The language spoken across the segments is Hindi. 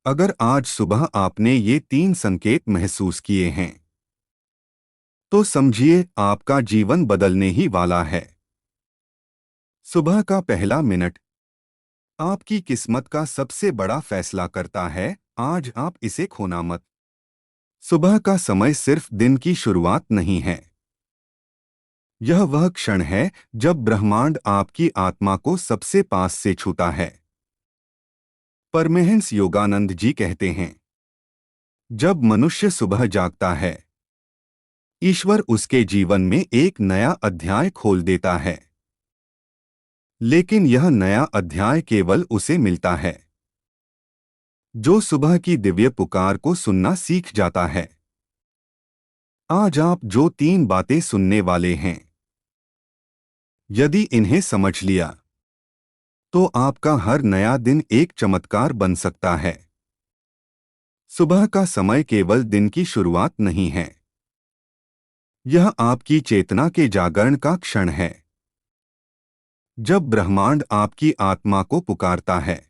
अगर आज सुबह आपने ये 3 संकेत महसूस किए हैं, तो समझिए आपका जीवन बदलने ही वाला है। सुबह का पहला मिनट आपकी किस्मत का सबसे बड़ा फैसला करता है, आज आप इसे खोना मत। सुबह का समय सिर्फ दिन की शुरुआत नहीं है। यह वह क्षण है जब ब्रह्मांड आपकी आत्मा को सबसे पास से छूता है। परमहंस योगानंद जी कहते हैं, जब मनुष्य सुबह जागता है, ईश्वर उसके जीवन में एक नया अध्याय खोल देता है। लेकिन यह नया अध्याय केवल उसे मिलता है जो सुबह की दिव्य पुकार को सुनना सीख जाता है। आज आप जो 3 बातें सुनने वाले हैं, यदि इन्हें समझ लिया, तो आपका हर नया दिन एक चमत्कार बन सकता है। सुबह का समय केवल दिन की शुरुआत नहीं है, यह आपकी चेतना के जागरण का क्षण है। जब ब्रह्मांड आपकी आत्मा को पुकारता है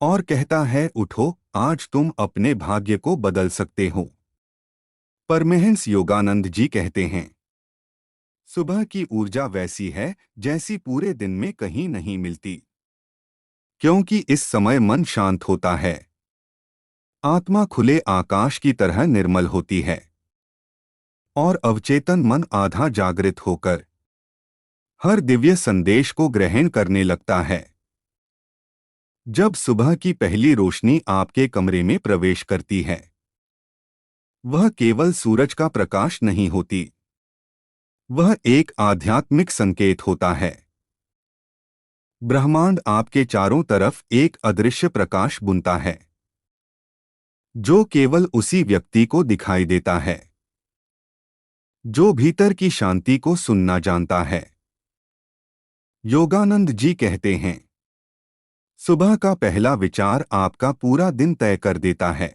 और कहता है, उठो, आज तुम अपने भाग्य को बदल सकते हो। परमहंस योगानंद जी कहते हैं, सुबह की ऊर्जा वैसी है जैसी पूरे दिन में कहीं नहीं मिलती, क्योंकि इस समय मन शांत होता है, आत्मा खुले आकाश की तरह निर्मल होती है और अवचेतन मन आधा जागृत होकर हर दिव्य संदेश को ग्रहण करने लगता है। जब सुबह की पहली रोशनी आपके कमरे में प्रवेश करती है, वह केवल सूरज का प्रकाश नहीं होती, वह एक आध्यात्मिक संकेत होता है। ब्रह्मांड आपके चारों तरफ एक अदृश्य प्रकाश बुनता है, जो केवल उसी व्यक्ति को दिखाई देता है जो भीतर की शांति को सुनना जानता है। योगानंद जी कहते हैं, सुबह का पहला विचार आपका पूरा दिन तय कर देता है,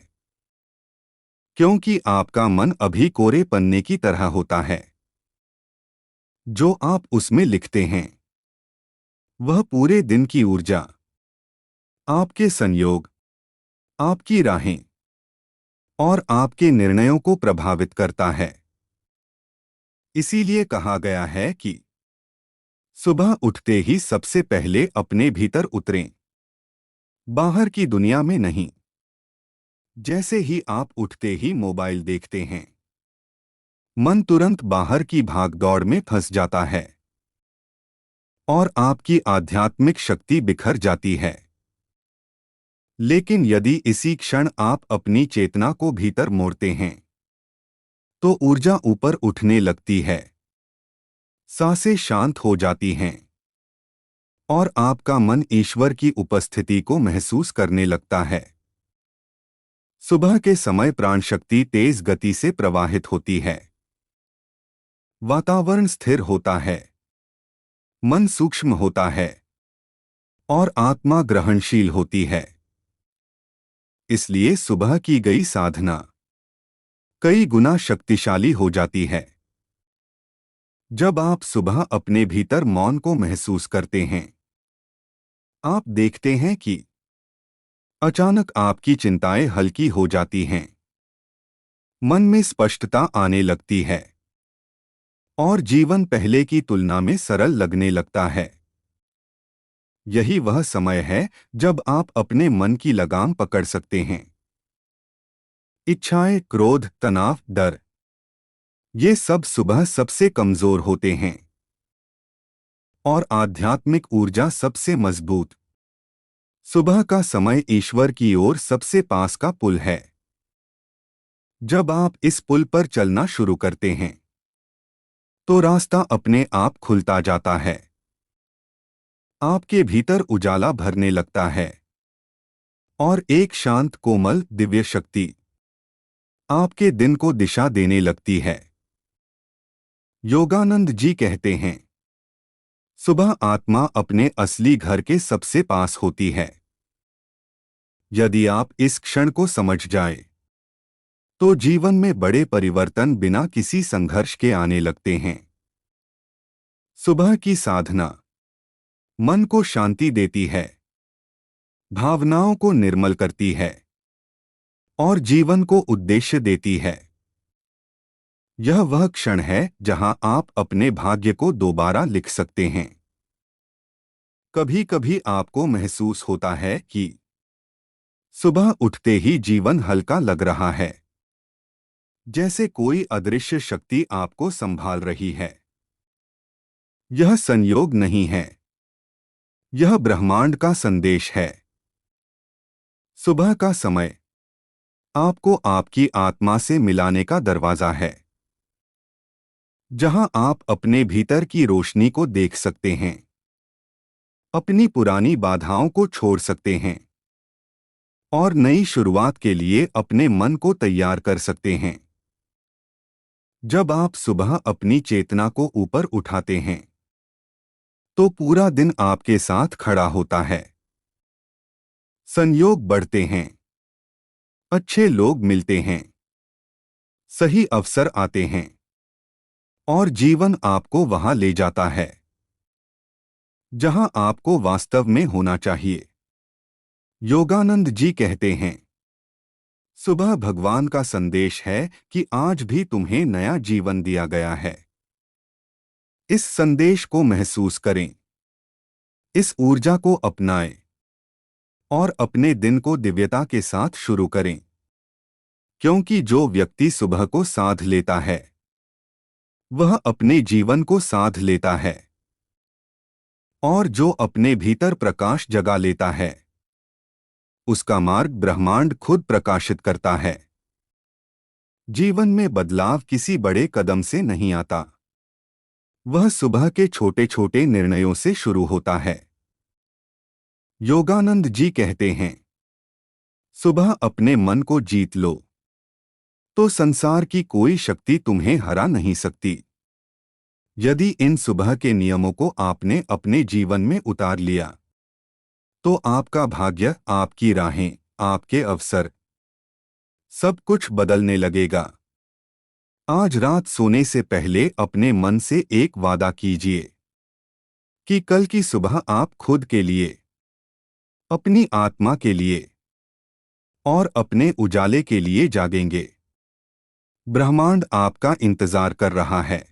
क्योंकि आपका मन अभी कोरे पन्ने की तरह होता है। जो आप उसमें लिखते हैं, वह पूरे दिन की ऊर्जा, आपके संयोग, आपकी राहें और आपके निर्णयों को प्रभावित करता है। इसीलिए कहा गया है कि सुबह उठते ही सबसे पहले अपने भीतर उतरें, बाहर की दुनिया में नहीं। जैसे ही आप उठते ही मोबाइल देखते हैं, मन तुरंत बाहर की भागदौड़ में फंस जाता है और आपकी आध्यात्मिक शक्ति बिखर जाती है। लेकिन यदि इसी क्षण आप अपनी चेतना को भीतर मोड़ते हैं, तो ऊर्जा ऊपर उठने लगती है, सांसें शांत हो जाती हैं और आपका मन ईश्वर की उपस्थिति को महसूस करने लगता है। सुबह के समय प्राण शक्ति तेज गति से प्रवाहित होती है, वातावरण स्थिर होता है, मन सूक्ष्म होता है और आत्मा ग्रहणशील होती है। इसलिए सुबह की गई साधना कई गुना शक्तिशाली हो जाती है। जब आप सुबह अपने भीतर मौन को महसूस करते हैं, आप देखते हैं कि अचानक आपकी चिंताएं हल्की हो जाती हैं, मन में स्पष्टता आने लगती है और जीवन पहले की तुलना में सरल लगने लगता है। यही वह समय है जब आप अपने मन की लगाम पकड़ सकते हैं। इच्छाएं, क्रोध, तनाव, डर, ये सब सुबह सबसे कमजोर होते हैं और आध्यात्मिक ऊर्जा सबसे मजबूत। सुबह का समय ईश्वर की ओर सबसे पास का पुल है। जब आप इस पुल पर चलना शुरू करते हैं, तो रास्ता अपने आप खुलता जाता है, आपके भीतर उजाला भरने लगता है और एक शांत, कोमल, दिव्य शक्ति आपके दिन को दिशा देने लगती है। योगानंद जी कहते हैं, सुबह आत्मा अपने असली घर के सबसे पास होती है। यदि आप इस क्षण को समझ जाए, तो जीवन में बड़े परिवर्तन बिना किसी संघर्ष के आने लगते हैं। सुबह की साधना मन को शांति देती है, भावनाओं को निर्मल करती है और जीवन को उद्देश्य देती है। यह वह क्षण है जहां आप अपने भाग्य को दोबारा लिख सकते हैं। कभी कभी आपको महसूस होता है कि सुबह उठते ही जीवन हल्का लग रहा है, जैसे कोई अदृश्य शक्ति आपको संभाल रही है। यह संयोग नहीं है, यह ब्रह्मांड का संदेश है। सुबह का समय आपको आपकी आत्मा से मिलाने का दरवाजा है, जहां आप अपने भीतर की रोशनी को देख सकते हैं, अपनी पुरानी बाधाओं को छोड़ सकते हैं और नई शुरुआत के लिए अपने मन को तैयार कर सकते हैं। जब आप सुबह अपनी चेतना को ऊपर उठाते हैं, तो पूरा दिन आपके साथ खड़ा होता है। संयोग बढ़ते हैं, अच्छे लोग मिलते हैं, सही अवसर आते हैं और जीवन आपको वहां ले जाता है जहां आपको वास्तव में होना चाहिए। योगानंद जी कहते हैं, सुबह भगवान का संदेश है कि आज भी तुम्हें नया जीवन दिया गया है। इस संदेश को महसूस करें, इस ऊर्जा को अपनाएं और अपने दिन को दिव्यता के साथ शुरू करें, क्योंकि जो व्यक्ति सुबह को साध लेता है वह अपने जीवन को साध लेता है, और जो अपने भीतर प्रकाश जगा लेता है उसका मार्ग ब्रह्मांड खुद प्रकाशित करता है। जीवन में बदलाव किसी बड़े कदम से नहीं आता, वह सुबह के छोटे छोटे निर्णयों से शुरू होता है। योगानंद जी कहते हैं, सुबह अपने मन को जीत लो तो संसार की कोई शक्ति तुम्हें हरा नहीं सकती। यदि इन सुबह के नियमों को आपने अपने जीवन में उतार लिया तो आपका भाग्य, आपकी राहें, आपके अवसर, सब कुछ बदलने लगेगा। आज रात सोने से पहले अपने मन से एक वादा कीजिए कि कल की सुबह आप खुद के लिए, अपनी आत्मा के लिए और अपने उजाले के लिए जागेंगे। ब्रह्मांड आपका इंतजार कर रहा है।